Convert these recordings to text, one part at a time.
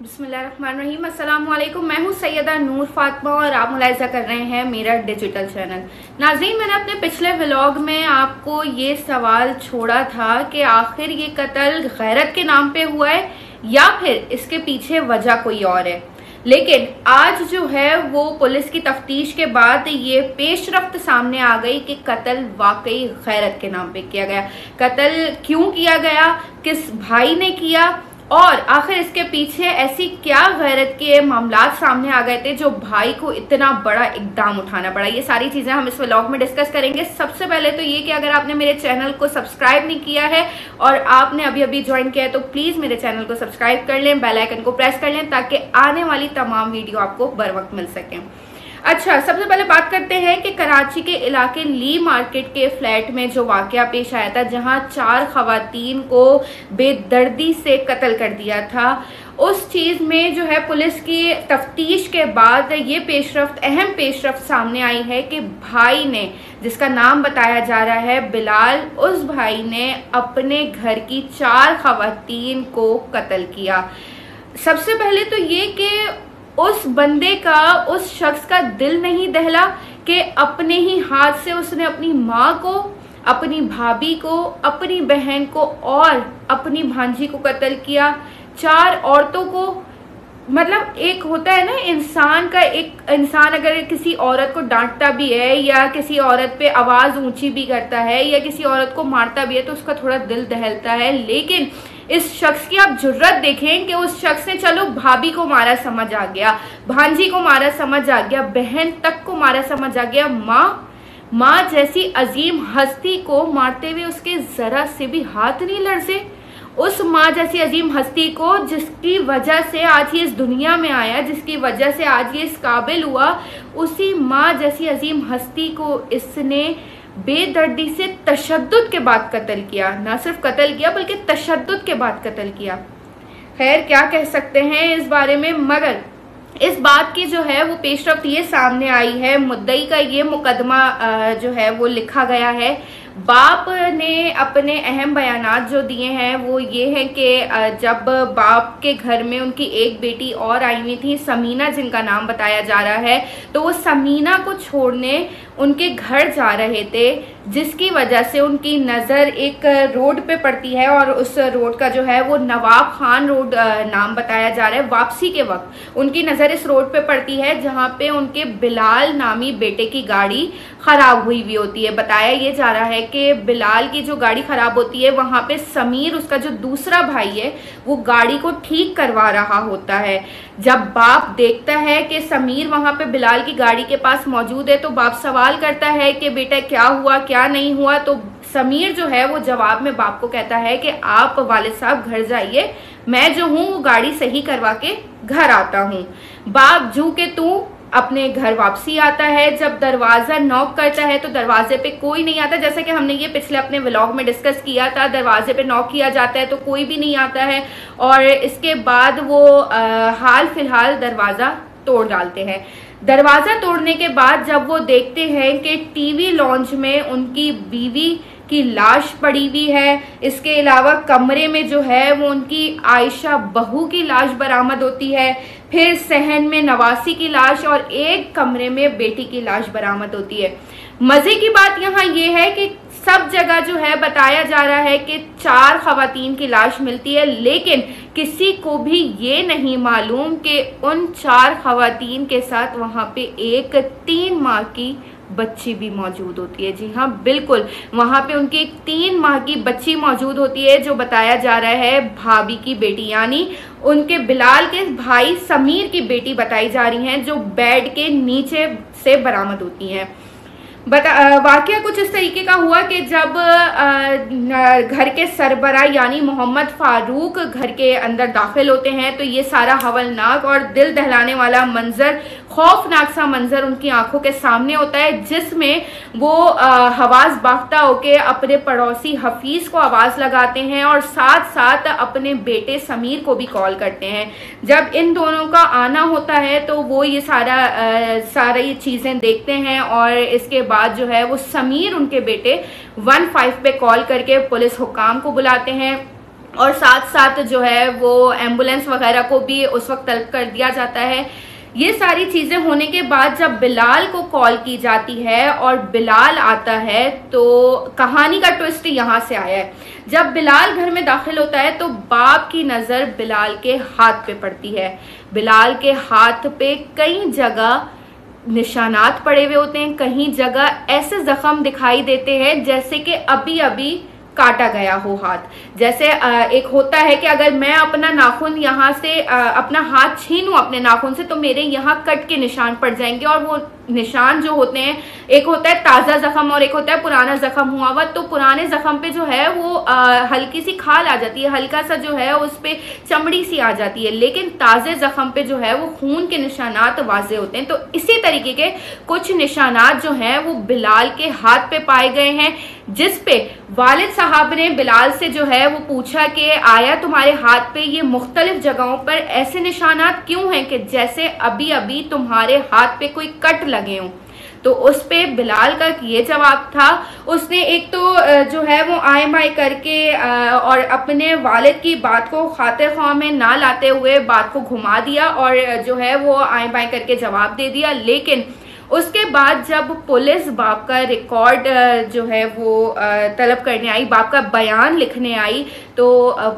बिस्मिल्लाहिर्रहमानिर्रहीम। अस्सलाम वालेकुम। मैं हूँ सैयदा नूर फातिमा और आप मुलाहिज़ा कर रहे हैं मेरा डिजिटल चैनल। नाज़रीन, मैंने अपने पिछले व्लॉग में आपको ये सवाल छोड़ा था कि आखिर ये कत्ल गैरत के नाम पे हुआ है या फिर इसके पीछे वजह कोई और है। लेकिन आज जो है वो पुलिस की तफ्तीश के बाद ये पेशरफ्त सामने आ गई कि कत्ल वाकई गैरत के नाम पे किया गया। कत्ल क्यों किया गया, किस भाई ने किया और आखिर इसके पीछे ऐसी क्या गैरत के मामलात सामने आ गए थे जो भाई को इतना बड़ा इकदाम उठाना पड़ा। ये सारी चीजें हम इस व्लॉग में डिस्कस करेंगे। सबसे पहले तो ये कि अगर आपने मेरे चैनल को सब्सक्राइब नहीं किया है और आपने अभी अभी ज्वाइन किया है तो प्लीज मेरे चैनल को सब्सक्राइब कर लें, बेल आइकन को प्रेस कर लें ताकि आने वाली तमाम वीडियो आपको बर वक्त मिल सके। अच्छा, सबसे पहले बात करते हैं कि कराची के इलाके ली मार्केट के फ्लैट में जो वाकया पेश आया था, जहां 4 खवातीन को बेदर्दी से कत्ल कर दिया था, उस चीज में जो है पुलिस की तफ्तीश के बाद ये अहम पेशरफ्त सामने आई है कि भाई ने, जिसका नाम बताया जा रहा है बिलाल, उस भाई ने अपने घर की 4 खवातीन को कत्ल किया। सबसे पहले तो ये कि उस बंदे का, उस शख्स का दिल नहीं दहला कि अपने ही हाथ से उसने अपनी माँ को, अपनी भाभी को, अपनी बहन को और अपनी भांजी को कत्ल किया। 4 औरतों को, मतलब एक होता है ना एक इंसान अगर किसी औरत को डांटता भी है या किसी औरत पे आवाज ऊंची भी करता है या किसी औरत को मारता भी है तो उसका थोड़ा दिल दहलता है। लेकिन इस शख्स की आप जुर्रत देखें कि उस शख्स ने, चलो भाभी को मारा समझ आ गया, भांजी को मारा समझ आ गया, बहन तक को मारा समझ आ गया, माँ जैसी अजीम हस्ती को मारते हुए उसके जरा से भी हाथ नहीं लड़से। उस माँ जैसी अजीम हस्ती को, जिसकी वजह से आज ये इस दुनिया में आया, जिसकी वजह से आज ये इस काबिल हुआ, उसी माँ जैसी अजीम हस्ती को इसने बेदर्दी से तशद्दुद के बाद कत्ल किया। ना सिर्फ कत्ल किया बल्कि तशद्दुद के बाद कत्ल किया। खैर, क्या कह सकते हैं इस बारे में, मगर इस बात की जो है वो पेशरफ्त ये सामने आई है, मुद्दई का ये मुकदमा जो है वो लिखा गया है। बाप ने अपने अहम बयानात जो दिए हैं वो ये है कि जब बाप के घर में उनकी एक बेटी और आई हुई थी, समीना जिनका नाम बताया जा रहा है, तो वो समीना को छोड़ने उनके घर जा रहे थे, जिसकी वजह से उनकी नज़र एक रोड पे पड़ती है और उस रोड का जो है वो नवाब खान रोड नाम बताया जा रहा है। वापसी के वक्त उनकी नज़र इस रोड पे पड़ती है जहाँ पे उनके बिलाल नामी बेटे की गाड़ी खराब हुई होती है। बताया ये जा रहा है कि बिलाल की जो गाड़ी खराब होती है वहाँ पे समीर, उसका जो दूसरा भाई है, वो गाड़ी को ठीक करवा रहा होता है। जब बाप देखता है कि समीर वहाँ पे बिलाल की गाड़ी के पास मौजूद है तो बाप सवाल करता है कि बेटा क्या हुआ, क्या नहीं हुआ। तो समीर जो है वो जवाब में बाप को कहता है कि आप वालिद साहब घर जाइए, मैं जो हूँ वो गाड़ी सही करवा के घर आता हूँ। बाप जू के तू अपने घर वापसी आता है। जब दरवाजा नॉक करता है तो दरवाजे पे कोई नहीं आता, जैसा कि हमने ये पिछले अपने व्लॉग में डिस्कस किया था। दरवाजे पे नॉक किया जाता है तो कोई भी नहीं आता है और इसके बाद वो हाल फिलहाल दरवाजा तोड़ डालते हैं। दरवाजा तोड़ने के बाद जब वो देखते हैं कि टीवी लॉन्च में उनकी बीवी की लाश पड़ी हुई है, इसके अलावा कमरे में जो है वो उनकी आयशा बहू की लाश बरामद होती है, फिर सहन में नवासी की लाश और एक कमरे में बेटी की लाश बरामद होती है। मजे की बात यहाँ ये है कि सब जगह जो है बताया जा रहा है कि 4 खवातीन की लाश मिलती है, लेकिन किसी को भी ये नहीं मालूम कि उन 4 खवातीन के साथ वहां पे एक 3 माह की बच्ची भी मौजूद होती है। जी हाँ, बिल्कुल, वहां पे उनकी एक 3 माह की बच्ची मौजूद होती है जो बताया जा रहा है भाभी की बेटी, यानी उनके बिलाल के भाई समीर की बेटी बताई जा रही हैं, जो बेड के नीचे से बरामद होती हैं। वाकया कुछ इस तरीके का हुआ कि जब घर के सरबरा यानी मोहम्मद फारूक घर के अंदर दाखिल होते हैं तो ये सारा हवलनाक और दिल दहलाने वाला मंजर, खौफनाक सा मंजर उनकी आंखों के सामने होता है, जिसमें वो हवास बाख्ता होके अपने पड़ोसी हफीज को आवाज लगाते हैं और साथ साथ अपने बेटे समीर को भी कॉल करते हैं। जब इन दोनों का आना होता है तो वो ये सारी चीजें देखते हैं और इसके बाद जो है वो समीर, उनके बेटे 15 पे कॉल करके पुलिस हुकाम को बुलाते हैं। और साथ साथ जो है वो एम्बुलेंस वगैरह को भी उस वक्त तलब कर दिया जाता है। ये सारी चीजें होने के बाद जब बिलाल को कॉल की जाती है और बिलाल आता है, तो कहानी का ट्विस्ट यहाँ से आया है। जब बिलाल घर में दाखिल होता है तो बाप की नजर बिलाल के हाथ पे पड़ती है। बिलाल के हाथ पे कई जगह निशानात पड़े हुए होते हैं, कहीं जगह ऐसे जख्म दिखाई देते हैं जैसे कि अभी अभी काटा गया हो हाथ। जैसे एक होता है कि अगर मैं अपना नाखून यहाँ से अपना हाथ छीनूं अपने नाखून से, तो मेरे यहाँ कट के निशान पड़ जाएंगे, और वो निशान जो होते हैं, एक होता है ताज़ा जख्म और एक होता है पुराना जख्म हुआ हुआ। तो पुराने जख्म पे जो है वो हल्की सी खाल आ जाती है, हल्का सा जो है उस पे चमड़ी सी आ जाती है, लेकिन ताज़े जख्म पे जो है वो खून के निशानात वाजे होते हैं। तो इसी तरीके के कुछ निशानात जो हैं वो बिलाल के हाथ पे पाए गए हैं, जिस पे वालिद साहब ने बिलाल से जो है वो पूछा कि आया तुम्हारे हाथ पे ये मुख्तलिफ जगहों पर ऐसे निशानात क्यों हैं कि जैसे अभी अभी तुम्हारे हाथ पे कोई कट लगे हों। तो उस पे बिलाल का ये जवाब था, उसने एक तो जो है वो आए बाय करके और अपने वालिद की बात को खातिर ख्वाह में ना लाते हुए बात को घुमा दिया और जो है वो आए बाय करके जवाब दे दिया। लेकिन उसके बाद जब पुलिस बाप का रिकॉर्ड जो है वो तलब करने आई, बाप का बयान लिखने आई, तो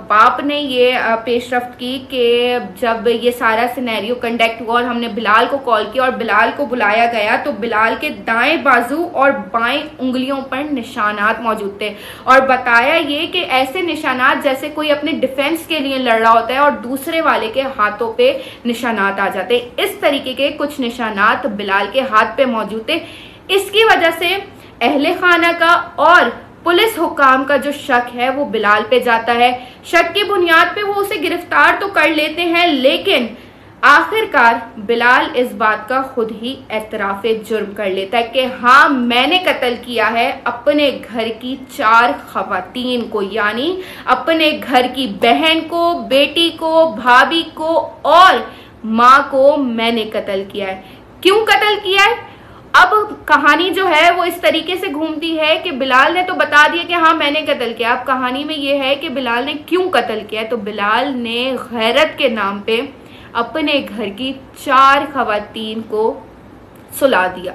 बाप ने ये पेशरफ्त की कि जब ये सारा सिनेरियो कंडक्ट हुआ और हमने बिलाल को कॉल किया और बिलाल को बुलाया गया, तो बिलाल के दाएं बाजू और बाएं उंगलियों पर निशानात मौजूद थे, और बताया ये कि ऐसे निशानात जैसे कोई अपने डिफेंस के लिए लड़ रहा होता है और दूसरे वाले के हाथों पे निशानात आ जाते। इस तरीके के कुछ निशानात बिलाल के हाथ पे मौजूद थे। इसकी वजह से अहले खाना का और पुलिस हुकाम का जो शक है वो बिलाल पे जाता है। शक की बुनियाद पे वो उसे गिरफ्तार तो कर लेते हैं, लेकिन आखिरकार बिलाल इस बात का खुद ही एतराफ़े जुर्म कर लेता है कि हाँ, मैंने कत्ल किया है अपने घर की 4 खवातीन को, यानी अपने घर की बहन को, बेटी को, भाभी को और माँ को मैंने कत्ल किया है। क्यों कत्ल किया है? अब कहानी जो है वो इस तरीके से घूमती है कि बिलाल ने तो बता दिया कि हाँ मैंने कत्ल किया। अब कहानी में ये है कि बिलाल ने क्यों कत्ल किया। तो बिलाल ने गैरत के नाम पे अपने घर की 4 खवातीन को सुला दिया।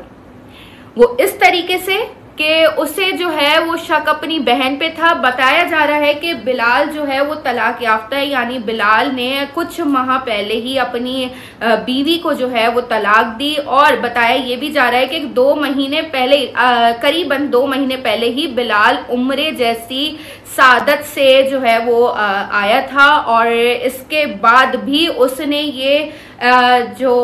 वो इस तरीके से कि उसे जो है वो शक अपनी बहन पे था। बताया जा रहा है कि बिलाल जो है वो तलाक याफ्ता है, यानी बिलाल ने कुछ माह पहले ही अपनी बीवी को जो है वो तलाक दी, और बताया ये भी जा रहा है कि 2 महीने पहले, करीबन 2 महीने पहले ही बिलाल उम्रे जैसी सादत से जो है वो आया था, और इसके बाद भी उसने ये जो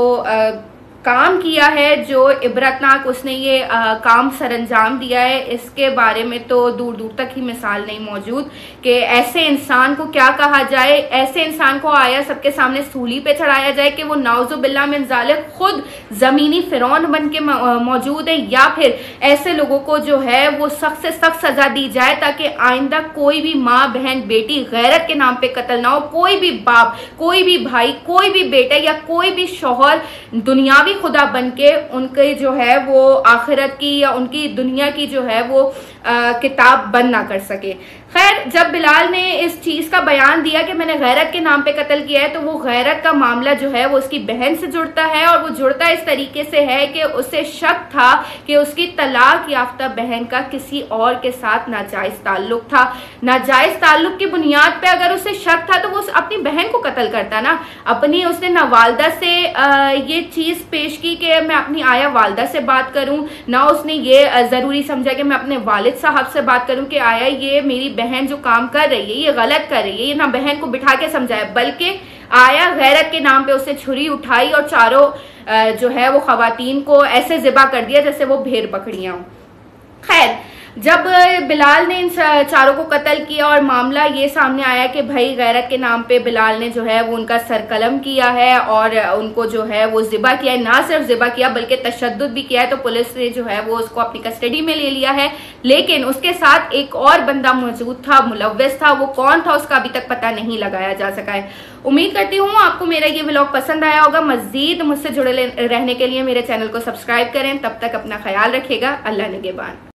काम किया है, जो इबरतनाक उसने ये काम सरंजाम दिया है, इसके बारे में तो दूर दूर तक ही मिसाल नहीं मौजूद कि ऐसे इंसान को क्या कहा जाए। ऐसे इंसान को आया सबके सामने सूली पे चढ़ाया जाए कि वो नाउजुबिल्लाह मिन ज़ालिक खुद ज़मीनी फिरौन बन के मौजूद है, या फिर ऐसे लोगों को जो है वो सख्त से सख्त सजा दी जाए ताकि आइंदा कोई भी माँ, बहन, बेटी गैरत के नाम पे कत्ल ना हो। कोई भी बाप, कोई भी भाई, कोई भी बेटा या कोई भी शौहर दुनियावी खुदा बनके उनके जो है वो आखिरत की या उनकी दुनिया की जो है वो किताब बंद ना कर सके। खैर, जब बिलाल ने इस चीज का बयान दिया कि मैंने गैरत के नाम पे कत्ल किया है, तो वो गैरत का मामला जो है वो उसकी बहन से जुड़ता है, और वो जुड़ता इस तरीके से है कि उसे शक था कि उसकी तलाक याफ्ता बहन का किसी और के साथ नाजायज ताल्लुक था। नाजायज ताल्लुक की बुनियाद पे अगर उसे शक था तो वो अपनी बहन को कत्ल करता ना। अपनी उसने ना वालदा से ये चीज पेश की कि मैं अपनी आया वालदा से बात करूं, ना उसने ये जरूरी समझा कि मैं अपने वालिद साहब से बात करूं कि आया ये मेरी बहन जो काम कर रही है ये गलत कर रही है, ये ना बहन को बिठा के समझाया, बल्कि आया गैरत के नाम पे उससे छुरी उठाई और चारों जो है वो खवातीन को ऐसे ज़िबा कर दिया जैसे वो भेड़ बकरियां हों। खैर, जब बिलाल ने इन चारों को कत्ल किया और मामला ये सामने आया कि भाई गैरत के नाम पे बिलाल ने जो है वो उनका सरकलम किया है और उनको जो है वो ज़िबा किया है, ना सिर्फ ज़िबा किया बल्कि तशद्दुद भी किया है, तो पुलिस ने जो है वो उसको अपनी कस्टडी में ले लिया है। लेकिन उसके साथ एक और बंदा मौजूद था, मुलव्विस था। वो कौन था उसका अभी तक पता नहीं लगाया जा सका है। उम्मीद करती हूँ आपको मेरा ये व्लॉग पसंद आया होगा। मजीद मुझसे जुड़े रहने के लिए मेरे चैनल को सब्सक्राइब करें। तब तक अपना ख्याल रखिएगा। अल्लाह निगहबान।